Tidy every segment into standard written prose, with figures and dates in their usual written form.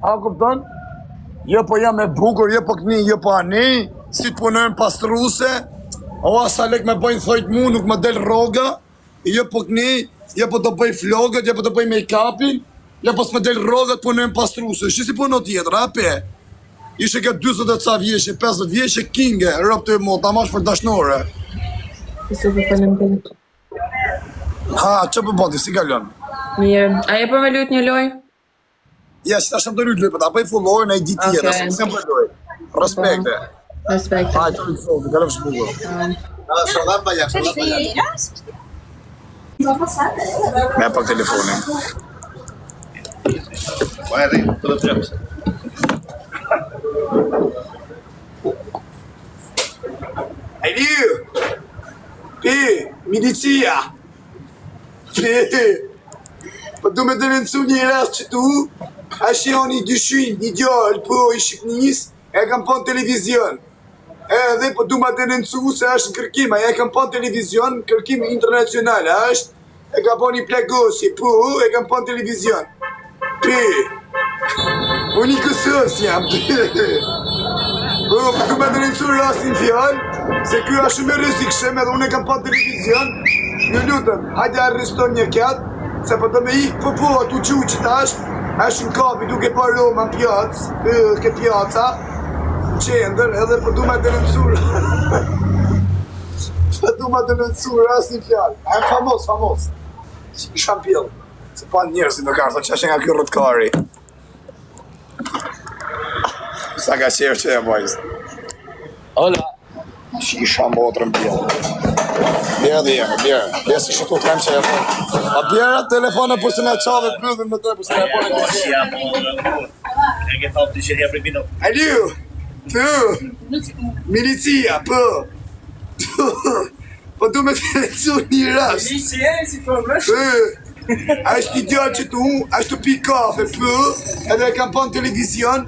A kupton? Jo po jam e bukur, jo po këni, jo po ani, si të punojnë pastruse, o asa lek me bëjnë thojt mu, nuk më del roga, jo po këni, jo po të bëj flogët, jo po të bëj make-upin, jo po s'me del roga të punojnë pastruse, shi si puno tjetër, ape? Ishe ke 20 e ca vjeshe, 50 vjeshe, kinge, rëp të e mo, ta mash për dashnore. Ha, që për bëndi, si kalon? Mirë, a e për me lujt një loj? Ja, si ta shëm të rrujt lëpët, apë i fullojnë e i di tjetë, se më për lojë. Respekte. Respekte. Hajtë të rrujt sotë, kalëm shbugur. Shodan bajak. Me për telefonin. Po e rritë, të të gjepse. Alo! Pi, milicia! Pi! Po du me denoncu një rast që tu, a shion i dyshin, një gjallë, po i Shqipnis, e kam pon televizion. Edhe po du ma denoncu se është në kërkim, e kam pon televizion, kërkim internacional, është, e kam pon një plagosi, po, e kam pon televizion. Pi! Unë i kësës jam, Po, du me denoncu rastin fjallë, se kjo është shumë e rrezikshëm edhe unë e kam pon televizion, një lutëm, hajde arreston një kjatë, se po të me ikë po atu që që tash, është në kapi duke pa Roma në pjacë, ke pjaca, qendër, edhe po du me denonsur. Po du me denonsur, asë një fjallë. A e famos. Shampil. Se pa njërësit në kartë, që është nga kjo rëtkari. Sa ka qërë që e bajzë. Ola. Shisha motrën bjellë. Bjerë, si shëtu të kemë që e bërë. A bjerë, telefone për së nga qave përdhën me të për së nga bërë. E ke thot të shirja për bino. Alo, milicia, po du me të recu një rast. Milicia, si përmësh? Ashtë një djallë që tu, ashtë të pi kafe, edhe e kam pon televizion,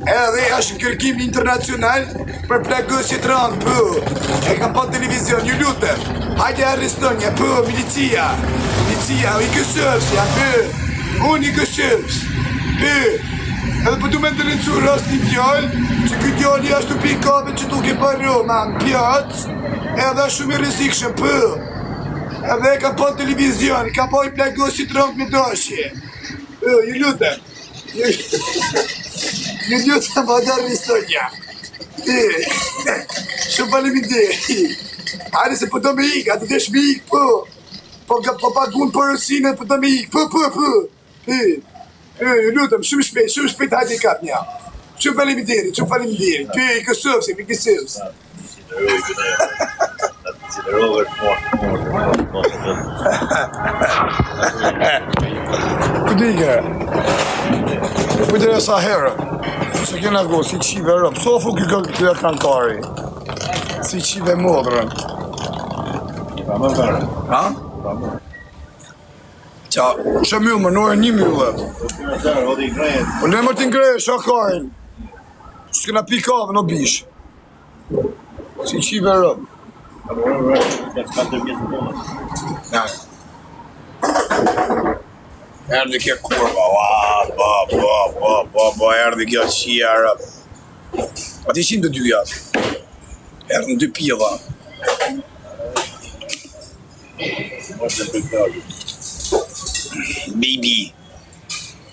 edhe është në kërkim internacional për plagosje të randë, e kam pon televizion, një lutë, hajde arrestonja, milicia, i kësëvës, unë i kësëvës, edhe për du me të rincu rast një djallë, që këtë djallë ashtë të pi kafe që tu ke pa Roma në pjatës, edhe është shumë i rrezikshëm, edhe e kam pon televizion, kam pon i plagosje të randë me dashje, një lutë, Një lutëm ma da rristonja. Shumë faleminderi. Are se po do me ikë, a të desh me ikë, po pagun porosinë, po do me ikë, Një lutëm, shumë shpejt, hajde i kap nja. Shumë faleminderi. I kësëvës, i kësëvës. Këdike, sa herë, se kena go, si qive rëmë, sofu këtë kankari, si qive modrën. Ha? Qa, që mjë më, nore një mjëllet. Po ne më t'ingreje, shakarin. S'kena pi kave në bish. Si qive rëmë. Erdi kjo kurva, erdi kjo qia rëp. A ti ishin të dyjat. Erdi në dy pjeva. Baby.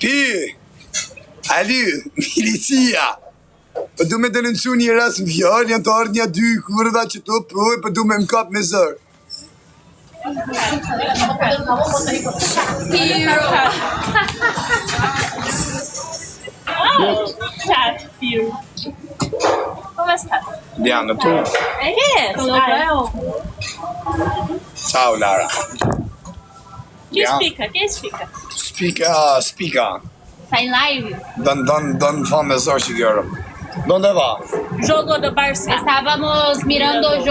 Pi! Alu, milicia! Po du me denoncu një ras në fjall, janë të ardhë një dy kurva që të po du me m'kap me zërë. Chat, Piu. Come stai? Diana, tu? Ciao, Lara. Chi spica? Spika. Stai in live? Don fame zërë që gjërëm. ¿Dónde va? Jogo do Barça. Estábamos mirando o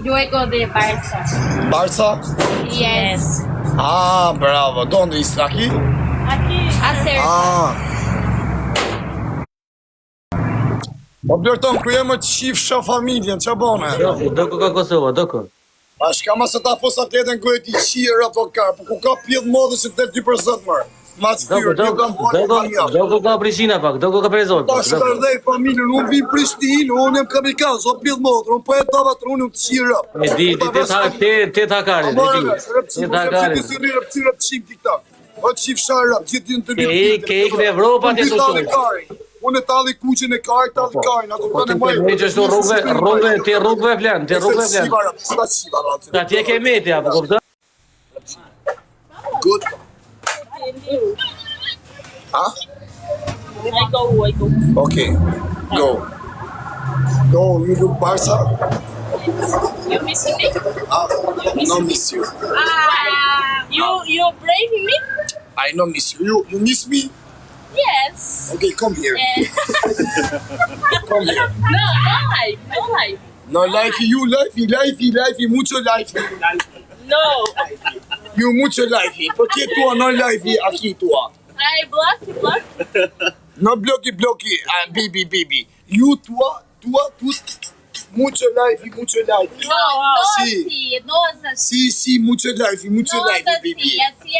juego de Barça. ¿Barça? Yes. Ah, bravo. ¿Dónde está? ¿Aquí? Aqui. Acerta. Ah. Po blerton, ku jemë të shifsha familjen, që bone? Doko ka Kosova, doko. A shka ma se ta fos atletën ku e ti qirë ato ka, po ku ka pjedh modë që të 2% mërë. Mas Doko, fyrë, ju kam bërë familja. Doko ka Prishina pak, Doko ka Prezoj. Ta shkardej familjen, unë vi Prishtinë, unë jem kamikaz, o pjedh motrë, unë po e tavat unë të qira. E di, te takare, te takare. O qif sharap, gjithë në të një Ke ik në Evropa ti të unë e talli kuqin e kari, talli karin, ako Po të ti në po majë. që shto rrugve flan, te rrugve flan. Sta qiva, ratë. Ta ti e ke meti apo kupton? Good. Ha? I go. Okay, go. Go, you look Barca? You miss me? No miss you. Why? You brave me? I no miss you. You miss me? Yes. Okay, come here. Yeah. Come here. No life. No life, you life, mucho life. No. You mucho life. ¿Por qué tú no life aquí tú? I block. No blocky, bibi. You tú, mucho life. No. Sí, mucho life, bibi. Assim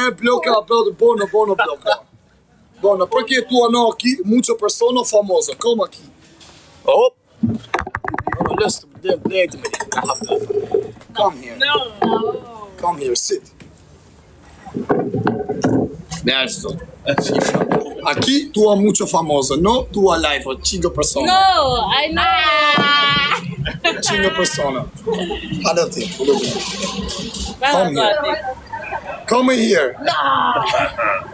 é. Bloca, bono. Bono, ¿por qué tú no aquí? Mucho persona famosa, como aquí. Oh. No, listen, let me. Come here. No. Come here, sit. Adesso. Aqui tu é muito famosa, no? Tu é live, 5 pessoas. No, I know. 5 pessoas. Hadate. Come Come here. No.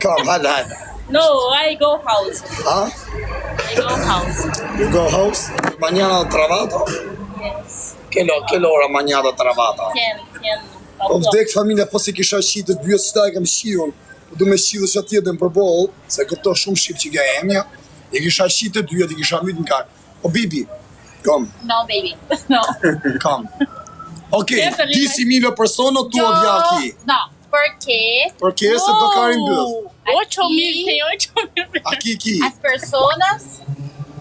Come, hada. No, I go house. Huh? I go house. You go house? Mañana travato? Yes. Che l'ora mañana travato? 10. Po vdek familja po si kisha shitë të dyja së kam shiun. Du me shilë që atjetën për boll, se këto shumë shqip që ga emja, i kisha shitë të dyja, i kisha mytë në karë. O bibi, kom, No, baby. No. kom. Okej, 10.000 persona tu vja aqui. Não. Porque Porque se tocarem Deus. 8.000, tem 8.000. Aqui. as pessoas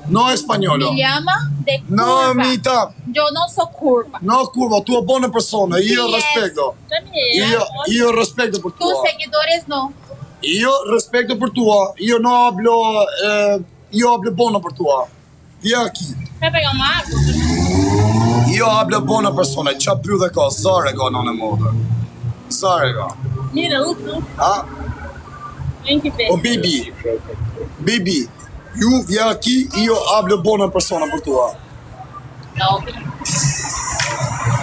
No espanholo. me chamam de curva. No, mita. Eu não sou curva. No, curva, tu é boa persona. Io Yes. rispetto. Também. Io rispetto per Tus tua. seguidores não. Io rispetto per tua. Io non hablo, io hablo buono per tua. Via aqui. Vai pegar uma água? Io hablo buona persona. Qa pyr dhe ka, zare ka në modë. Zare ka. Mira, outro. Ha? Vem que vem. O Bibi, ju vja aqui, io hablo buona persona për tua. Não.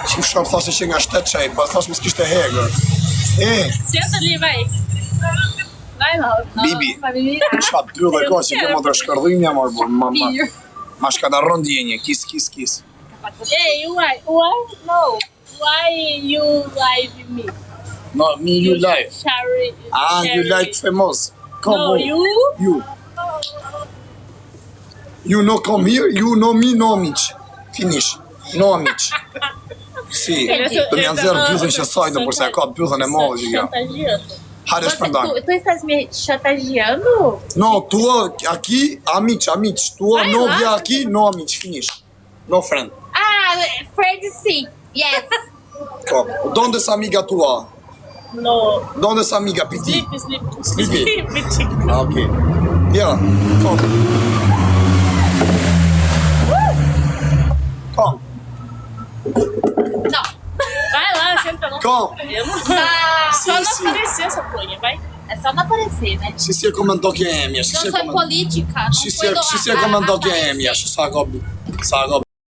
Që shkap thashe që nga 7 qaj, pa thash më s'kishte hegër. Senta ali, vai. Vai lá. Bibi, Família. qa pyr dhe ka që ke më të shkërdhimja, ma shka da rëndjenje, kis. Hey, why? No. Why you like me? No, me you like. Shari. You like famous. Come No, on. you. You no come here, you no me, no amici. Finish. No amici. Si, të më janë zerë pythën që sajtë, përse ka pythën e madhe që ja. Chantageando. Hajde shpërndan. Tu estás me chantageando? No, tua aqui, amici. Tua no via aqui, no amici. Finish. No friend. Ah, Fred sim. Yes. Kom. Donde sa amiga tua? No. Donde sa amiga piti? Sleepy. Okay. Ja, kom. Kom. Não. Vai lá, senta lá. Kom. Eu não... Ah, Só não sim. aparecer essa folha, vai. é só não aparecer, né? Si si e komendo ke emja. Não sou política. Não Si si e komendo ke emja. Sa ka